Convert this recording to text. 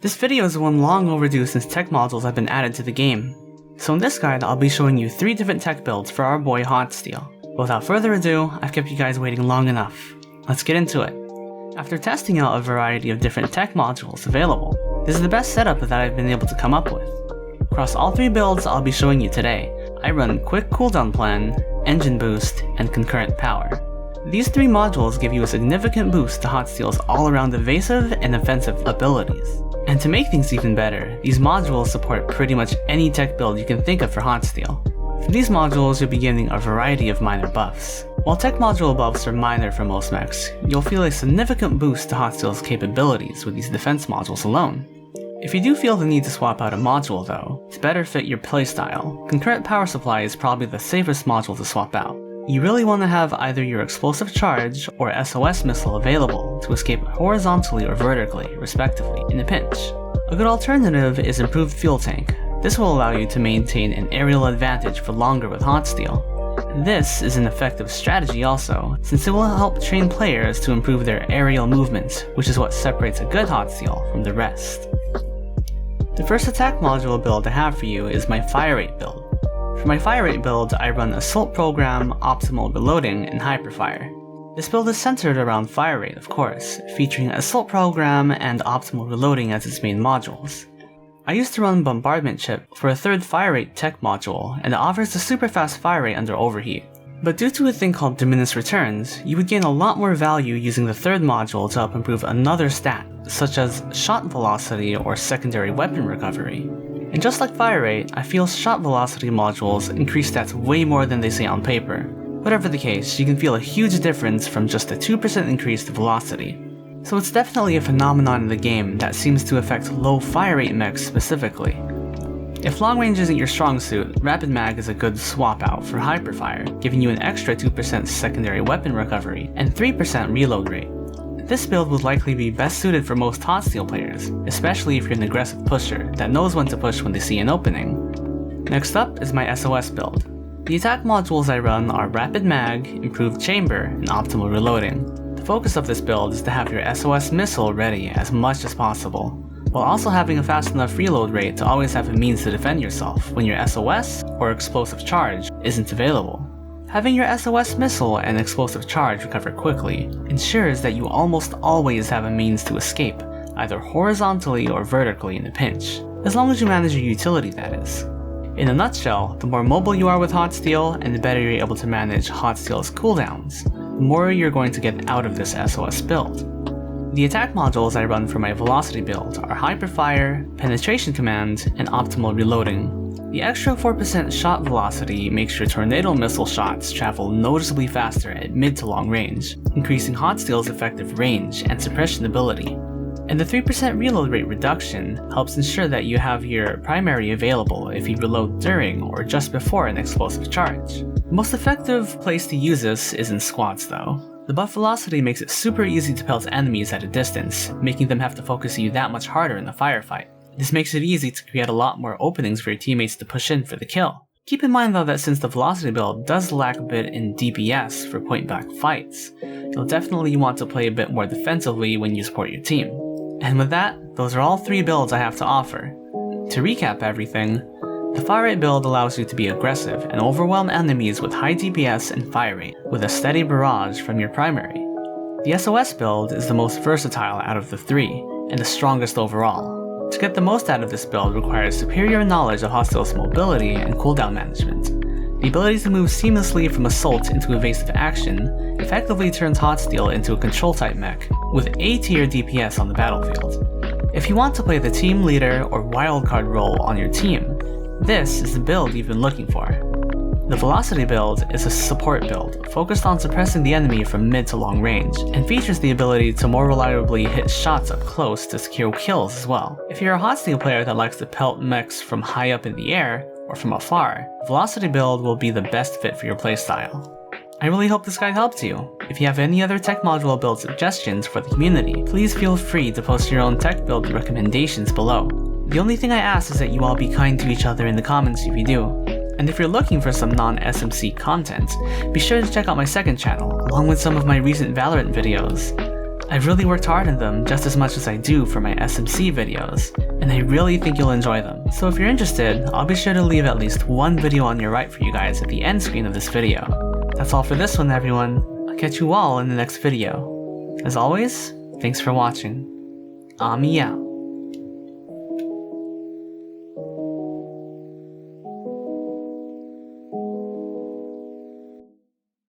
This video is one long overdue since tech modules have been added to the game. So in this guide, I'll be showing you 3 different tech builds for our boy Hotsteel. But without further ado, I've kept you guys waiting long enough. Let's get into it. After testing out a variety of different tech modules available, this is the best setup that I've been able to come up with. Across all 3 builds I'll be showing you today, I run Quick Cooldown Plan, Engine Boost, and Concurrent Power. These 3 modules give you a significant boost to Hotsteel's all-around evasive and offensive abilities. And to make things even better, these modules support pretty much any tech build you can think of for Hotsteel. For these modules, you'll be getting a variety of minor buffs. While tech module buffs are minor for most mechs, you'll feel a significant boost to Hotsteel's capabilities with these defense modules alone. If you do feel the need to swap out a module though, to better fit your playstyle, Concurrent Power Supply is probably the safest module to swap out. You really want to have either your Explosive Charge or SOS Missile available to escape horizontally or vertically, respectively, in a pinch. A good alternative is Improved Fuel Tank. This will allow you to maintain an aerial advantage for longer with Hotsteel. This is an effective strategy also, since it will help train players to improve their aerial movement, which is what separates a good Hotsteel from the rest. The first attack module build I have for you is my Fire Rate build. For my Fire Rate build, I run Assault Program, Optimal Reloading, and Hyperfire. This build is centered around Fire Rate, of course, featuring Assault Program and Optimal Reloading as its main modules. I used to run Bombardment Chip for a 3rd Fire Rate tech module, and it offers a super fast fire rate under overheat. But due to a thing called Diminished Returns, you would gain a lot more value using the 3rd module to help improve another stat, such as Shot Velocity or Secondary Weapon Recovery. And just like Fire Rate, I feel Shot Velocity modules increase stats way more than they say on paper. Whatever the case, you can feel a huge difference from just a 2% increase to velocity. So it's definitely a phenomenon in the game that seems to affect low fire rate mechs specifically. If long range isn't your strong suit, Rapid Mag is a good swap out for Hyperfire, giving you an extra 2% secondary weapon recovery and 3% reload rate. This build would likely be best suited for most Hotsteel players, especially if you're an aggressive pusher that knows when to push when they see an opening. Next up is my SOS build. The attack modules I run are Rapid Mag, Improved Chamber, and Optimal Reloading. The focus of this build is to have your SOS Missile ready as much as possible, while also having a fast enough reload rate to always have a means to defend yourself when your SOS or Explosive Charge isn't available. Having your SOS Missile and Explosive Charge recover quickly ensures that you almost always have a means to escape, either horizontally or vertically in a pinch, as long as you manage your utility, that is. In a nutshell, the more mobile you are with Hotsteel and the better you're able to manage Hotsteel's cooldowns, the more you're going to get out of this SOS build. The attack modules I run for my Velocity build are Hyperfire, Penetration Command, and Optimal Reloading. The extra 4% shot velocity makes your tornado missile shots travel noticeably faster at mid to long range, increasing Hotsteel's effective range and suppression ability. And the 3% reload rate reduction helps ensure that you have your primary available if you reload during or just before an explosive charge. The most effective place to use this is in squads though. The buff velocity makes it super easy to pelt enemies at a distance, making them have to focus you that much harder in the firefight. This makes it easy to create a lot more openings for your teammates to push in for the kill. Keep in mind though that since the Velocity build does lack a bit in DPS for point-blank fights, you'll definitely want to play a bit more defensively when you support your team. And with that, those are all 3 builds I have to offer. To recap everything, the Fire Rate build allows you to be aggressive and overwhelm enemies with high DPS and fire rate, with a steady barrage from your primary. The SOS build is the most versatile out of the 3, and the strongest overall. To get the most out of this build requires superior knowledge of Hotsteel's mobility and cooldown management. The ability to move seamlessly from assault into evasive action effectively turns Hotsteel into a control-type mech, with A-tier DPS on the battlefield. If you want to play the team leader or wildcard role on your team, this is the build you've been looking for. The Velocity build is a support build, focused on suppressing the enemy from mid to long range, and features the ability to more reliably hit shots up close to secure kills as well. If you're a Hotsteel player that likes to pelt mechs from high up in the air, or from afar, Velocity build will be the best fit for your playstyle. I really hope this guide helped you. If you have any other tech module build suggestions for the community, please feel free to post your own tech build recommendations below. The only thing I ask is that you all be kind to each other in the comments if you do. And if you're looking for some non-SMC content, be sure to check out my second channel, along with some of my recent Valorant videos. I've really worked hard on them just as much as I do for my SMC videos, and I really think you'll enjoy them. So if you're interested, I'll be sure to leave at least one video on your right for you guys at the end screen of this video. That's all for this one, everyone. I'll catch you all in the next video. As always, thanks for watching. Ami out.